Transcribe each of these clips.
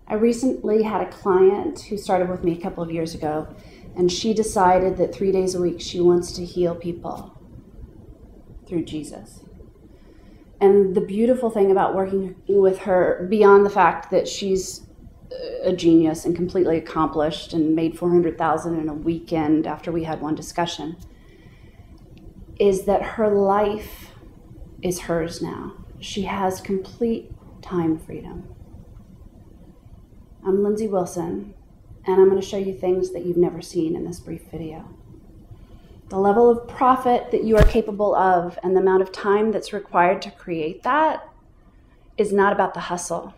I recently had a client who started with me a couple of years ago, and she decided that 3 days a week she wants to heal people through Jesus. And the beautiful thing about working with her, beyond the fact that she's a genius and completely accomplished and made $400,000 in a weekend after we had one discussion, is that her life is hers now. She has complete time freedom. I'm Lindsay Wilson, and I'm going to show you things that you've never seen in this brief video. The level of profit that you are capable of and the amount of time that's required to create that is not about the hustle.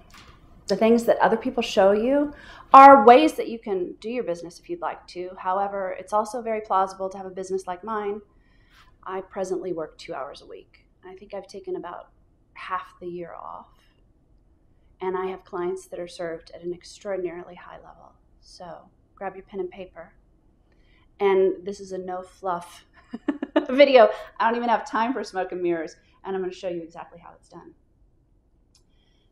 The things that other people show you are ways that you can do your business if you'd like to. However, it's also very plausible to have a business like mine. I presently work 2 hours a week. I think I've taken about half the year off. And I have clients that are served at an extraordinarily high level. So grab your pen and paper. And this is a no fluff video. I don't even have time for smoke and mirrors. And I'm going to show you exactly how it's done.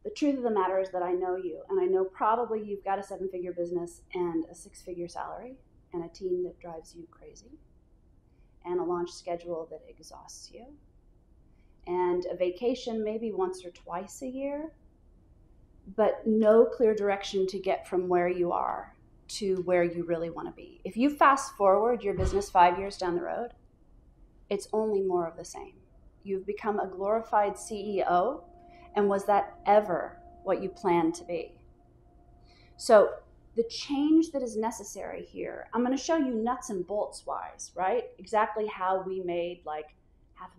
The truth of the matter is that I know you. And I know probably you've got a 7-figure business and a 6-figure salary and a team that drives you crazy and a launch schedule that exhausts you and a vacation maybe once or twice a year, but no clear direction to get from where you are to where you really want to be. If you fast forward your business 5 years down the road, it's only more of the same. You've become a glorified CEO, and was that ever what you planned to be? So the change that is necessary here, I'm going to show you nuts and bolts wise, right? Exactly how we made like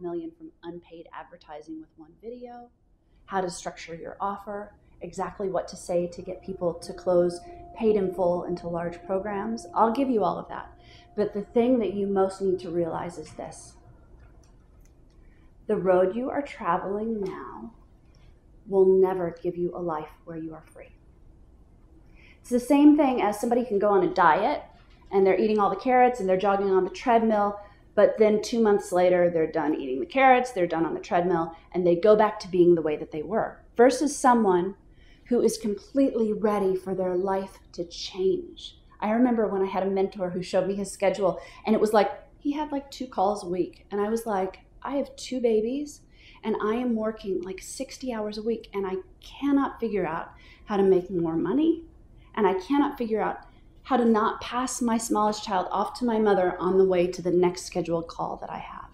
$500,000 from unpaid advertising with one video, how to structure your offer, exactly what to say to get people to close paid in full into large programs. I'll give you all of that. But the thing that you most need to realize is this. The road you are traveling now will never give you a life where you are free. It's the same thing as somebody can go on a diet and they're eating all the carrots and they're jogging on the treadmill, but then 2 months later, they're done eating the carrots, they're done on the treadmill, and they go back to being the way that they were, versus someone who is completely ready for their life to change. I remember when I had a mentor who showed me his schedule, and it was like, he had like 2 calls a week. And I was like, I have 2 babies, and I am working like 60 hours a week, and I cannot figure out how to make more money, and I cannot figure out how to not pass my smallest child off to my mother on the way to the next scheduled call that I have.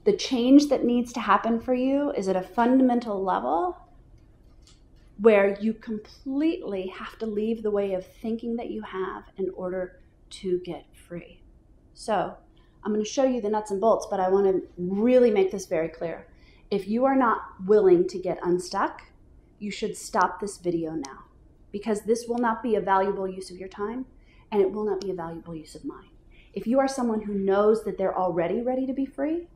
The change that needs to happen for you is at a fundamental level where you completely have to leave the way of thinking that you have in order to get free. So I'm going to show you the nuts and bolts, but I want to really make this very clear. If you are not willing to get unstuck, you should stop this video now, because this will not be a valuable use of your time, and it will not be a valuable use of mine. If you are someone who knows that they're already ready to be free,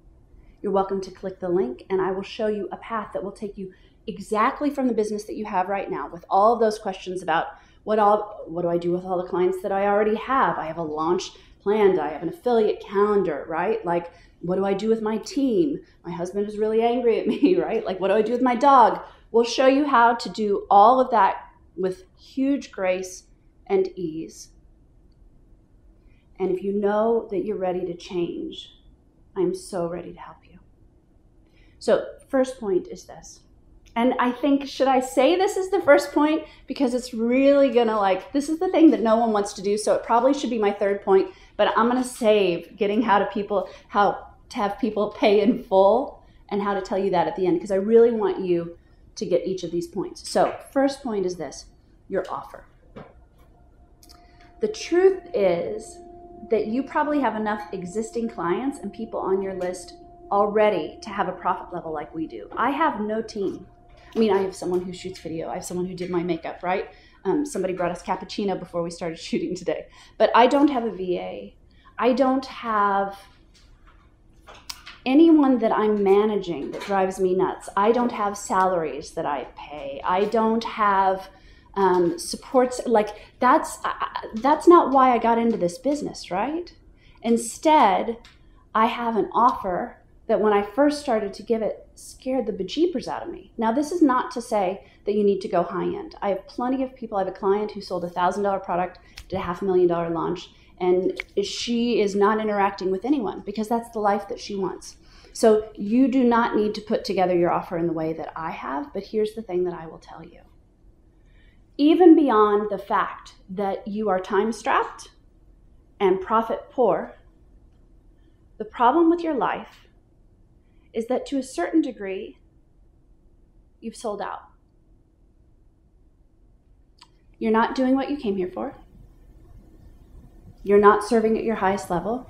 you're welcome to click the link, and I will show you a path that will take you exactly from the business that you have right now, with all of those questions about what do I do with all the clients that I already have? I have a launch planned, I have an affiliate calendar, right? Like, what do I do with my team? My husband is really angry at me, right? Like, what do I do with my dog? We'll show you how to do all of that with huge grace and ease. And if you know that you're ready to change, I'm so ready to help you. So first point is this. And I think, should I say this is the first point? Because it's really gonna this is the thing that no one wants to do, so it probably should be my third point, but I'm gonna save getting how to have people pay in full and how to tell you that at the end, because I really want you to get each of these points. So first point is this, your offer. The truth is that you probably have enough existing clients and people on your list already to have a profit level like we do. I have no team. I mean, I have someone who shoots video. I have someone who did my makeup, right? Somebody brought us cappuccino before we started shooting today. But I don't have a VA. I don't have anyone that I'm managing that drives me nuts. I don't have salaries that I pay. I don't have supports. Like, that's not why I got into this business, right? Instead, I have an offer that when I first started to give it scared the bejeepers out of me. Now, this is not to say that you need to go high end. I have plenty of people. I have a client who sold a $1,000 product, did a $500,000 launch, and she is not interacting with anyone because that's the life that she wants. So you do not need to put together your offer in the way that I have, but here's the thing that I will tell you. Even beyond the fact that you are time-strapped and profit poor, the problem with your life is that to a certain degree, you've sold out. You're not doing what you came here for. You're not serving at your highest level.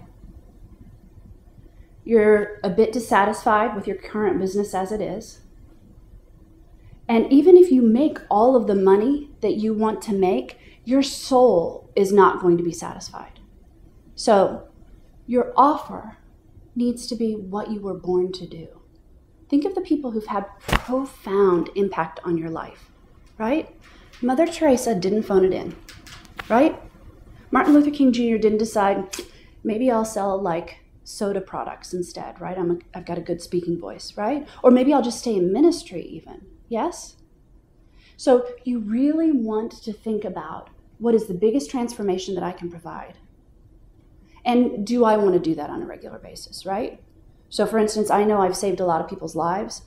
You're a bit dissatisfied with your current business as it is. And even if you make all of the money that you want to make, your soul is not going to be satisfied. So your offer needs to be what you were born to do. Think of the people who've had profound impact on your life, right? Mother Teresa didn't phone it in, right? Martin Luther King Jr. didn't decide, maybe I'll sell like soda products instead, right? I've got a good speaking voice, right? Or maybe I'll just stay in ministry even, yes? So you really want to think about what is the biggest transformation that I can provide? And do I want to do that on a regular basis, right? So for instance, I know I've saved a lot of people's lives.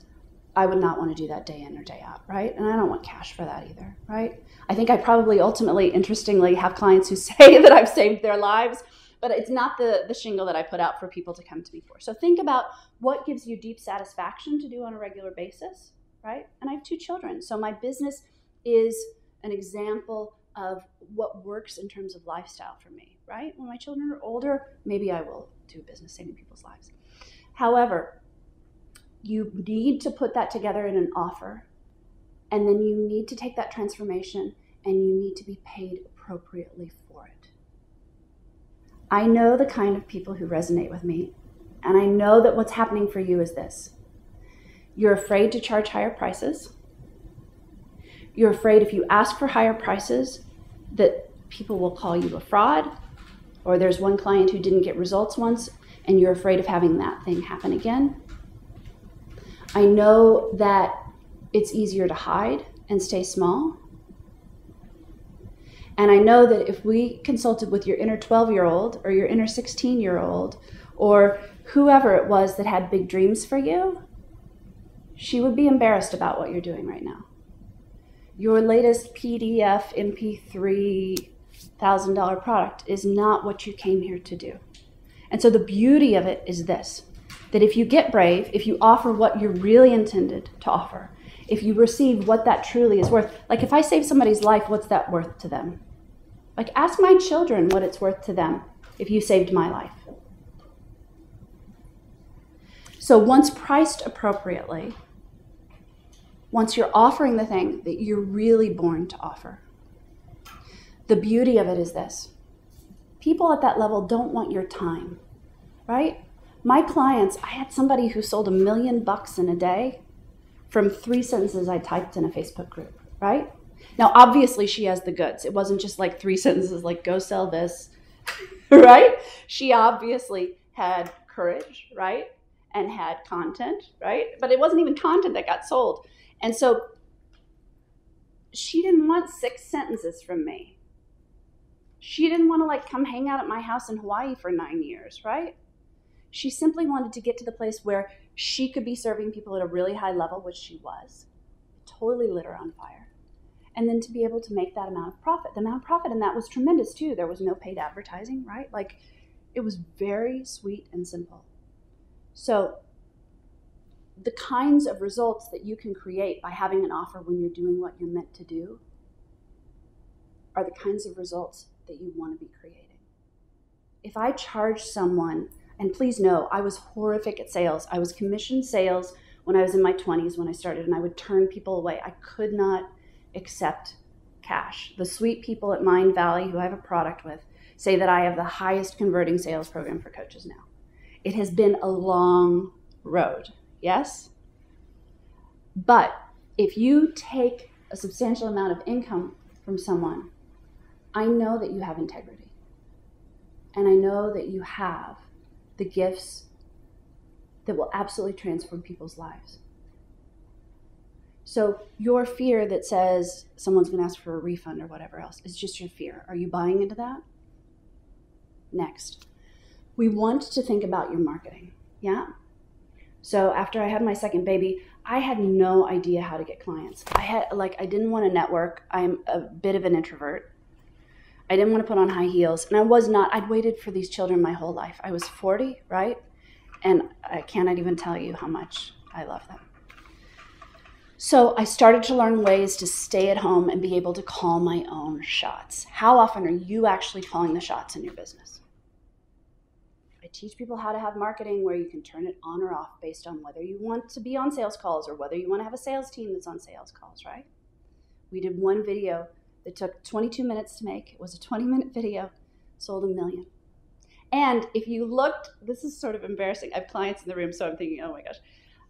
I would not want to do that day in or day out, right? And I don't want cash for that either, right? I think I probably ultimately, interestingly, have clients who say that I've saved their lives, but it's not the shingle that I put out for people to come to me for. So think about what gives you deep satisfaction to do on a regular basis, right? And I have 2 children, so my business is an example of what works in terms of lifestyle for me, right? When my children are older, maybe I will do business saving people's lives. However, you need to put that together in an offer, and then you need to take that transformation and you need to be paid appropriately for it. I know the kind of people who resonate with me, and I know that what's happening for you is this. You're afraid to charge higher prices. You're afraid if you ask for higher prices that people will call you a fraud, or there's one client who didn't get results once and you're afraid of having that thing happen again. I know that it's easier to hide and stay small. And I know that if we consulted with your inner 12-year-old or your inner 16-year-old or whoever it was that had big dreams for you, she would be embarrassed about what you're doing right now. Your latest PDF, MP3, $1,000 product is not what you came here to do. And so the beauty of it is this, that if you get brave, if you offer what you're really intended to offer, if you receive what that truly is worth, like if I save somebody's life, what's that worth to them? Like ask my children what it's worth to them if you saved my life. So once priced appropriately, once you're offering the thing that you're really born to offer, the beauty of it is this. People at that level don't want your time, right? My clients, I had somebody who sold $1 million in a day from 3 sentences I typed in a Facebook group, right? Now, obviously she has the goods. It wasn't just like 3 sentences like, go sell this, right? She obviously had courage, right? And had content, right? But it wasn't even content that got sold. And so she didn't want 6 sentences from me. She didn't want to like come hang out at my house in Hawaii for 9 years, right? She simply wanted to get to the place where she could be serving people at a really high level, which she was. It totally lit her on fire. And then to be able to make that amount of profit. The amount of profit in that was tremendous too. There was no paid advertising, right? Like it was very sweet and simple. So the kinds of results that you can create by having an offer when you're doing what you're meant to do are the kinds of results that you want to be creating. If I charge someone, and please know, I was horrific at sales. I was commissioned sales when I was in my 20s when I started, and I would turn people away. I could not accept cash. The sweet people at Mind Valley who I have a product with say that I have the highest converting sales program for coaches now. It has been a long road, yes? But if you take a substantial amount of income from someone, I know that you have integrity. And I know that you have the gifts that will absolutely transform people's lives. So your fear that says someone's going to ask for a refund or whatever else is just your fear. Are you buying into that? Next, we want to think about your marketing. Yeah. So after I had my second baby, I had no idea how to get clients. I didn't want to network. I'm a bit of an introvert. I didn't want to put on high heels. And I'd waited for these children my whole life. I was 40, right? And I cannot even tell you how much I love them. So I started to learn ways to stay at home and be able to call my own shots. How often are you actually calling the shots in your business? I teach people how to have marketing where you can turn it on or off based on whether you want to be on sales calls or whether you want to have a sales team that's on sales calls, right? We did one video that took 22 minutes to make. It was a 20-minute video, sold 1 million. And if you looked, this is sort of embarrassing. I have clients in the room, so I'm thinking, oh my gosh.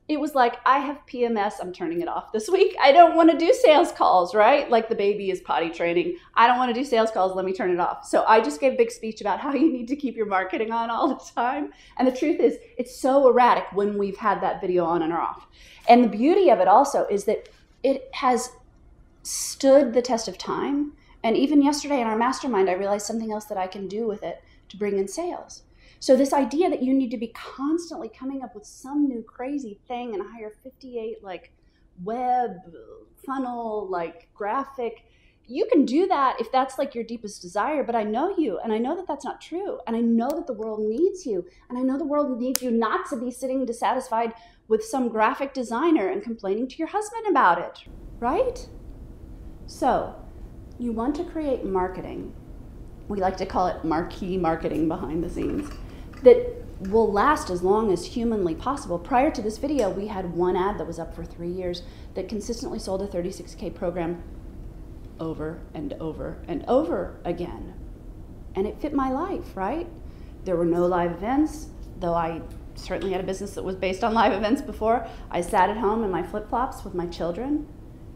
It was like, I have PMS, I'm turning it off this week. I don't want to do sales calls, right? Like the baby is potty training. I don't want to do sales calls, let me turn it off. So I just gave a big speech about how you need to keep your marketing on all the time. And the truth is, it's so erratic when we've had that video on and off. And the beauty of it also is that it has stood the test of time. And even yesterday in our mastermind, I realized something else that I can do with it to bring in sales. So this idea that you need to be constantly coming up with some new crazy thing and hire 58 like web funnel, like graphic, you can do that if that's like your deepest desire, but I know you and I know that that's not true. And I know that the world needs you. And I know the world needs you not to be sitting dissatisfied with some graphic designer and complaining to your husband about it, right? So you want to create marketing. We like to call it marquee marketing behind the scenes that will last as long as humanly possible. Prior to this video, we had one ad that was up for 3 years that consistently sold a 36K program over and over and over again. And it fit my life, right? There were no live events, though I certainly had a business that was based on live events before. I sat at home in my flip-flops with my children,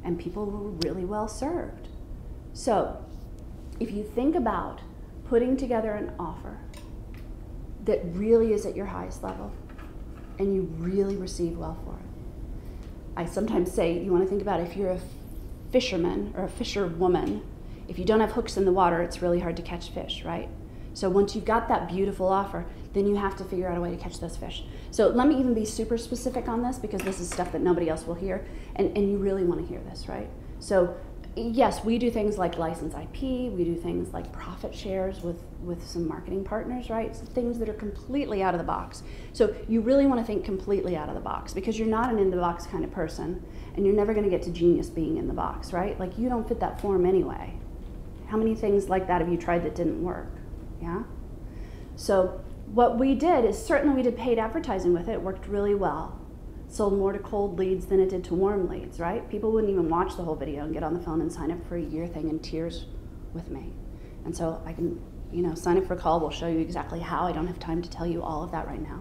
and people were really well served. So if you think about putting together an offer that really is at your highest level and you really receive well for it. I sometimes say you want to think about if you're a fisherman or a fisherwoman, if you don't have hooks in the water, it's really hard to catch fish, right? So once you've got that beautiful offer, then you have to figure out a way to catch those fish. So let me even be super specific on this because this is stuff that nobody else will hear and you really want to hear this, right? So yes, we do things like license IP, we do things like profit shares with some marketing partners, right? So things that are completely out of the box. So you really want to think completely out of the box because you're not an in the box kind of person and you're never going to get to genius being in the box, right? Like you don't fit that form anyway. How many things like that have you tried that didn't work? Yeah? So what we did is certainly we did paid advertising with it. It worked really well. Sold more to cold leads than it did to warm leads, right? People wouldn't even watch the whole video and get on the phone and sign up for a year thing in tears with me. And so I can, sign up for a call. We'll show you exactly how. I don't have time to tell you all of that right now.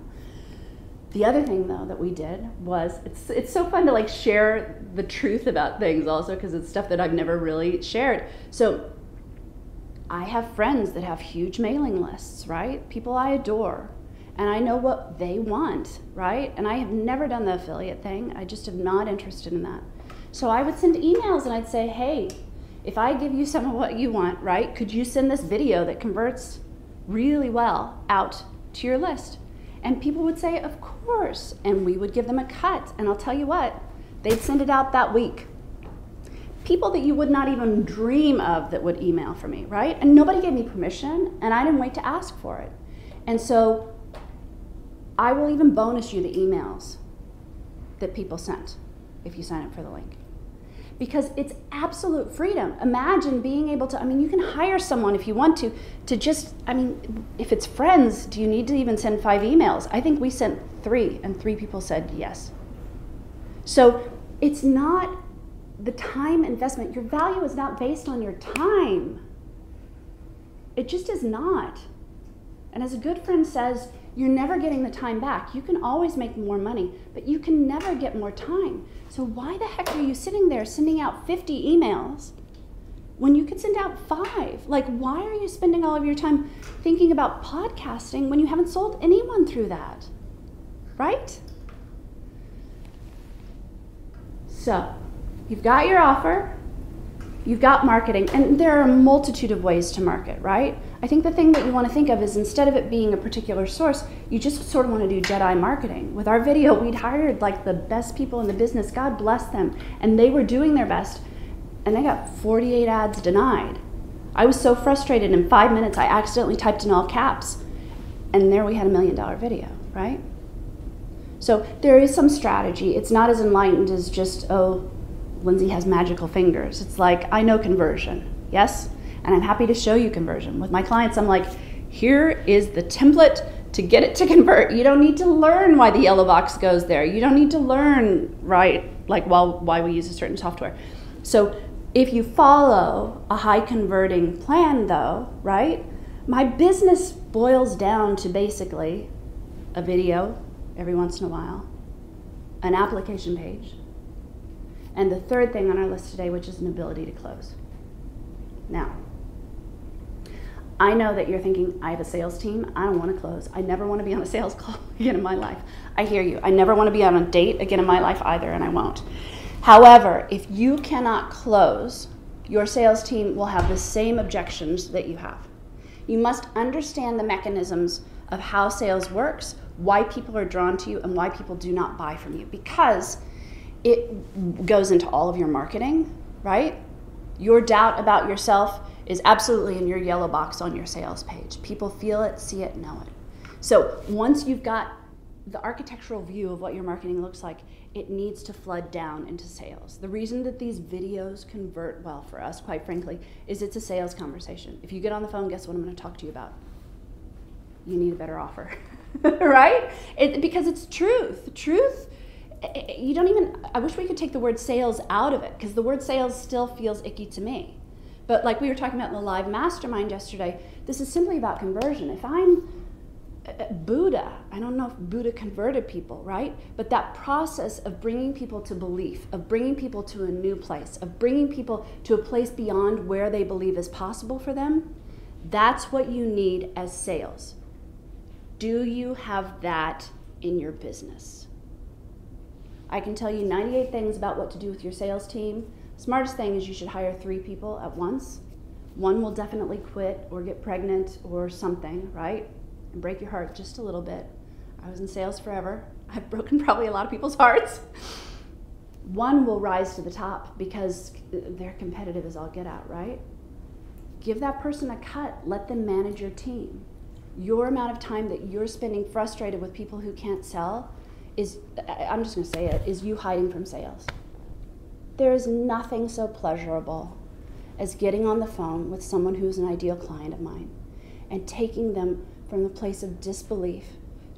The other thing though that we did was, it's so fun to like share the truth about things also because it's stuff that I've never really shared. So I have friends that have huge mailing lists, right? People I adore. And I know what they want, right? And I have never done the affiliate thing. I just am not interested in that. So I would send emails and I'd say, hey, if I give you some of what you want, right, could you send this video that converts really well out to your list? And people would say, of course. And we would give them a cut. And I'll tell you what, they'd send it out that week. People that you would not even dream of that would email for me, right? And nobody gave me permission and I didn't wait to ask for it. And so I will even bonus you the emails that people sent if you sign up for the link. Because it's absolute freedom. Imagine being able to, you can hire someone if you want to just, if it's friends, do you need to even send 5 emails? I think we sent 3 and 3 people said yes. So it's not the time investment. Your value is not based on your time. It just is not. And as a good friend says, you're never getting the time back. You can always make more money, but you can never get more time. So why the heck are you sitting there sending out 50 emails when you could send out 5? Like, why are you spending all of your time thinking about podcasting when you haven't sold anyone through that, right? So you've got your offer, you've got marketing, and there are a multitude of ways to market, right? I think the thing that you want to think of is instead of it being a particular source, you just sort of want to do Jedi marketing. With our video, we'd hired like the best people in the business, God bless them, and they were doing their best, and they got 48 ads denied. I was so frustrated, in 5 minutes I accidentally typed in all caps, and there we had $1 million video, right? So there is some strategy. It's not as enlightened as just, oh, Lindsay has magical fingers. It's like, I know conversion, yes? And I'm happy to show you conversion. With my clients, I'm like, here is the template to get it to convert. You don't need to learn why the yellow box goes there. You don't need to learn, right, like why we use a certain software. So if you follow a high converting plan though, right, my business boils down to basically a video every once in a while, an application page, and the third thing on our list today, which is an ability to close. Now, I know that you're thinking, I have a sales team, I don't want to close. I never want to be on a sales call again in my life. I hear you. I never want to be on a date again in my life either, and I won't. However, if you cannot close, your sales team will have the same objections that you have. You must understand the mechanisms of how sales works, why people are drawn to you, and why people do not buy from you, because it goes into all of your marketing, right? Your doubt about yourself is absolutely in your yellow box on your sales page. People feel it, see it, know it. So once you've got the architectural view of what your marketing looks like, it needs to flood down into sales. The reason that these videos convert well for us, quite frankly, is it's a sales conversation. If you get on the phone, guess what I'm going to talk to you about? You need a better offer, right? Because it's truth. Truth, you don't even, I wish we could take the word sales out of it, because the word sales still feels icky to me. But like we were talking about in the live mastermind yesterday, this is simply about conversion. If I'm Buddha, I don't know if Buddha converted people, right? But that process of bringing people to belief, of bringing people to a new place, of bringing people to a place beyond where they believe is possible for them, that's what you need as sales. Do you have that in your business? I can tell you 98 things about what to do with your sales team. Smartest thing is you should hire 3 people at once. One will definitely quit or get pregnant or something, right? And break your heart just a little bit. I was in sales forever. I've broken probably a lot of people's hearts. One will rise to the top because they're competitive as all get out, right? Give that person a cut. Let them manage your team. Your amount of time that you're spending frustrated with people who can't sell is, I'm just going to say it, is you hiding from sales. There is nothing so pleasurable as getting on the phone with someone who's an ideal client of mine and taking them from the place of disbelief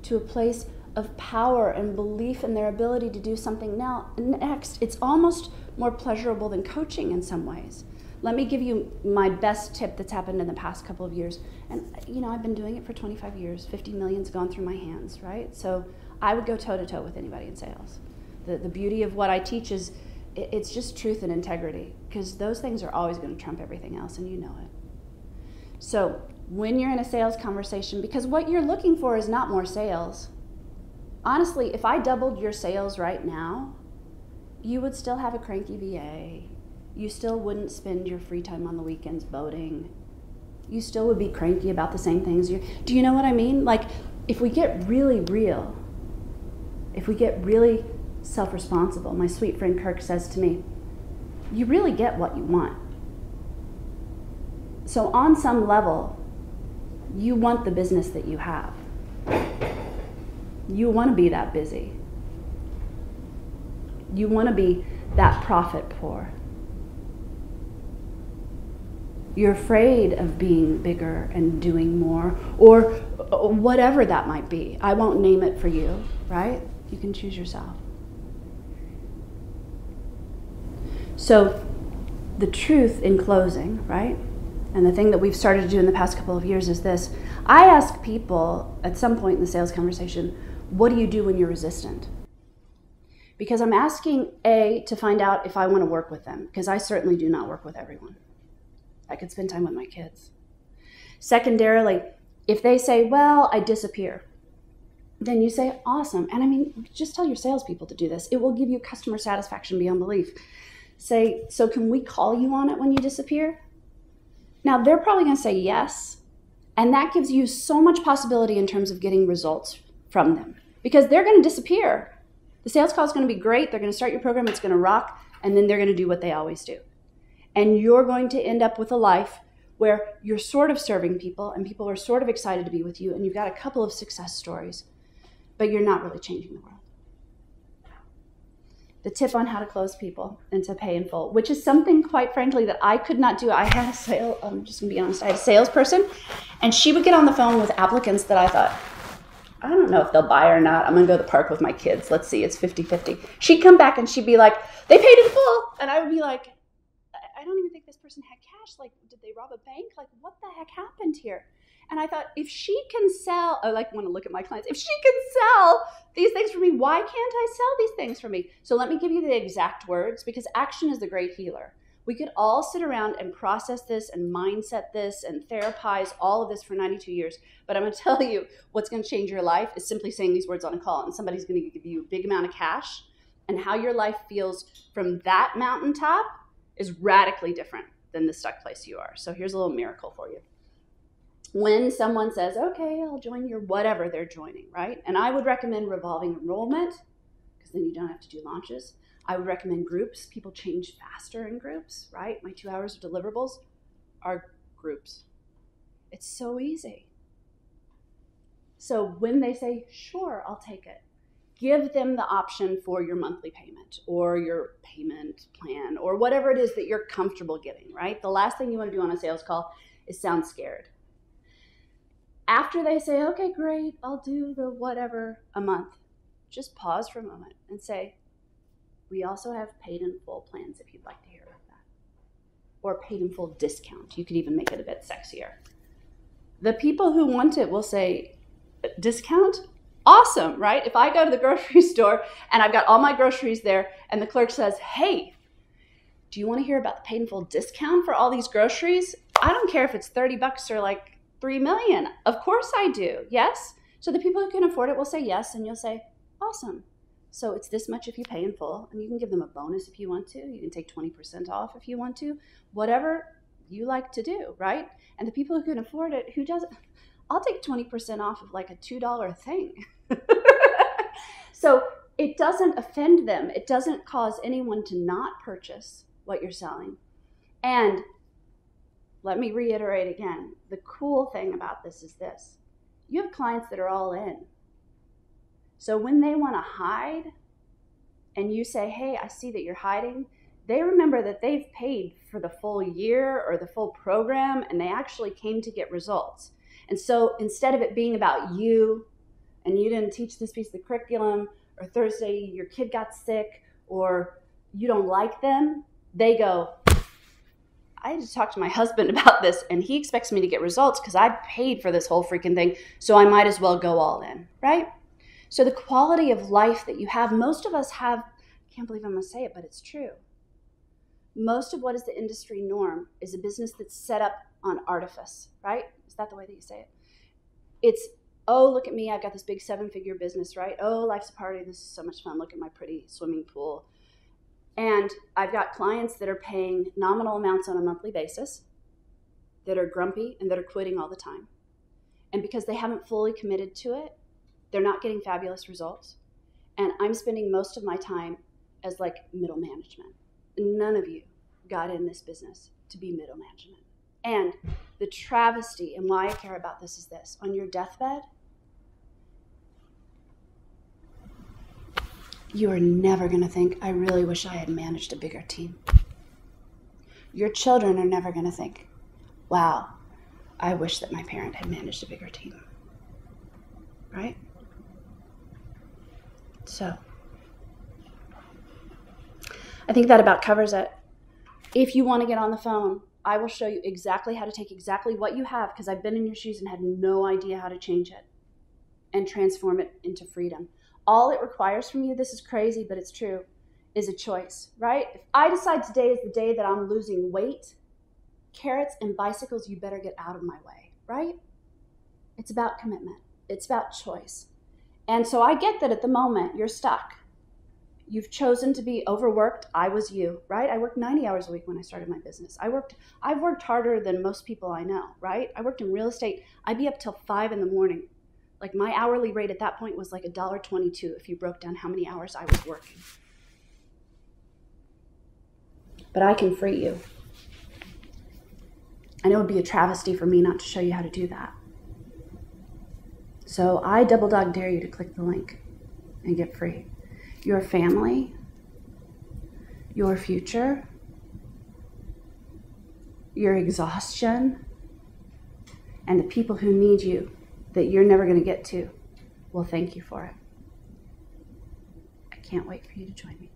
to a place of power and belief in their ability to do something next. It's almost more pleasurable than coaching in some ways. Let me give you my best tip that's happened in the past couple of years. And I've been doing it for 25 years. 50 million's gone through my hands, right? So I would go toe-to-toe with anybody in sales. The beauty of what I teach is it's just truth and integrity, because those things are always going to trump everything else, and you know it. So when you're in a sales conversation, because what you're looking for is not more sales. Honestly, if I doubled your sales right now, you would still have a cranky VA. You still wouldn't spend your free time on the weekends boating. You still would be cranky about the same things. Do you know what I mean? Like, if we get really real, if we get really self-responsible, my sweet friend Kirk says to me, you really get what you want. So on some level, you want the business that you have. You want to be that busy. You want to be that profit poor. You're afraid of being bigger and doing more, or whatever that might be. I won't name it for you, right? You can choose yourself. So the truth in closing, right? And the thing that we've started to do in the past couple of years is this. I ask people at some point in the sales conversation, what do you do when you're resistant? Because I'm asking to find out if I want to work with them, because I certainly do not work with everyone. I could spend time with my kids. Secondarily, if they say, well, I disappear. then you say, awesome. And I mean, just tell your salespeople to do this. It will give you customer satisfaction beyond belief. Say, so can we call you on it when you disappear? Now, they're probably going to say yes. And that gives you so much possibility in terms of getting results from them, because they're going to disappear. The sales call is going to be great. They're going to start your program. It's going to rock. And then they're going to do what they always do. And you're going to end up with a life where you're sort of serving people and people are sort of excited to be with you. And you've got a couple of success stories, but you're not really changing the world. The tip on how to close people and to pay in full, which is something, quite frankly, that I could not do. I had I'm just gonna be honest, I had a salesperson, and she would get on the phone with applicants that I thought, I don't know if they'll buy or not. I'm gonna go to the park with my kids. Let's see, it's 50-50. She'd come back and she'd be like, they paid in full. And I would be like, I don't even think this person had cash. Like, did they rob a bank? Like, what the heck happened here? And I thought, if she can sell, I like want to look at my clients, if she can sell these things for me, why can't I sell these things for me? So let me give you the exact words, because action is the great healer. We could all sit around and process this and mindset this and therapize all of this for 92 years. But I'm going to tell you what's going to change your life is simply saying these words on a call, and somebody's going to give you a big amount of cash, and how your life feels from that mountaintop is radically different than the stuck place you are. So here's a little miracle for you. When someone says, okay, I'll join your whatever they're joining, right? And I would recommend revolving enrollment, because then you don't have to do launches. I would recommend groups. People change faster in groups, right? My 2 hours of deliverables are groups. It's so easy. So when they say, sure, I'll take it, give them the option for your monthly payment or your payment plan or whatever it is that you're comfortable giving, right? The last thing you want to do on a sales call is sound scared. After they say, okay, great, I'll do the whatever a month, just pause for a moment and say, we also have paid in full plans if you'd like to hear about that. Or paid in full discount. You could even make it a bit sexier. The people who want it will say, discount? Awesome, right? If I go to the grocery store and I've got all my groceries there and the clerk says, hey, do you want to hear about the paid in full discount for all these groceries? I don't care if it's $30 or like $3 million. Of course I do. Yes. So the people who can afford it will say yes, and you'll say, awesome. So it's this much if you pay in full, and you can give them a bonus if you want to. You can take 20% off if you want to. Whatever you like to do, right? And the people who can afford it, who doesn't, I'll take 20% off of like a $2 thing. So it doesn't offend them. It doesn't cause anyone to not purchase what you're selling. And let me reiterate again, the cool thing about this is this. You have clients that are all in. So when they want to hide and you say, hey, I see that you're hiding, they remember that they've paid for the full year or the full program, and they actually came to get results. And so instead of it being about you and you didn't teach this piece of the curriculum, or Thursday your kid got sick, or you don't like them, they go, I had to talk to my husband about this, and he expects me to get results because I paid for this whole freaking thing, so I might as well go all in, right? So the quality of life that you have, most of us have, I can't believe I'm going to say it, but it's true. Most of what is the industry norm is a business that's set up on artifice, right? Is that the way that you say it? It's, oh, look at me, I've got this big 7-figure business, right? Oh, life's a party, this is so much fun, look at my pretty swimming pool. And I've got clients that are paying nominal amounts on a monthly basis, that are grumpy and that are quitting all the time. And because they haven't fully committed to it, they're not getting fabulous results. And I'm spending most of my time as like middle management. None of you got in this business to be middle management. And the travesty, and why I care about this is this. On your deathbed, you are never going to think, I really wish I had managed a bigger team. Your children are never going to think, wow, I wish that my parent had managed a bigger team. Right? So, I think that about covers it. If you want to get on the phone, I will show you exactly how to take exactly what you have, because I've been in your shoes and had no idea how to change it and transform it into freedom. All it requires from you, this is crazy, but it's true, is a choice, right? If I decide today is the day that I'm losing weight, carrots and bicycles, you better get out of my way, right? It's about commitment. It's about choice. And so I get that at the moment you're stuck. You've chosen to be overworked. I was you, right? I worked 90 hours a week when I started my business. I've worked harder than most people I know, right? I worked in real estate. I'd be up till 5 in the morning. Like my hourly rate at that point was like $1.22 if you broke down how many hours I was working. But I can free you. I know it would be a travesty for me not to show you how to do that. So I double dog dare you to click the link and get free. Your family, your future, your exhaustion, and the people who need you that you're never going to get to will thank you for it. I can't wait for you to join me.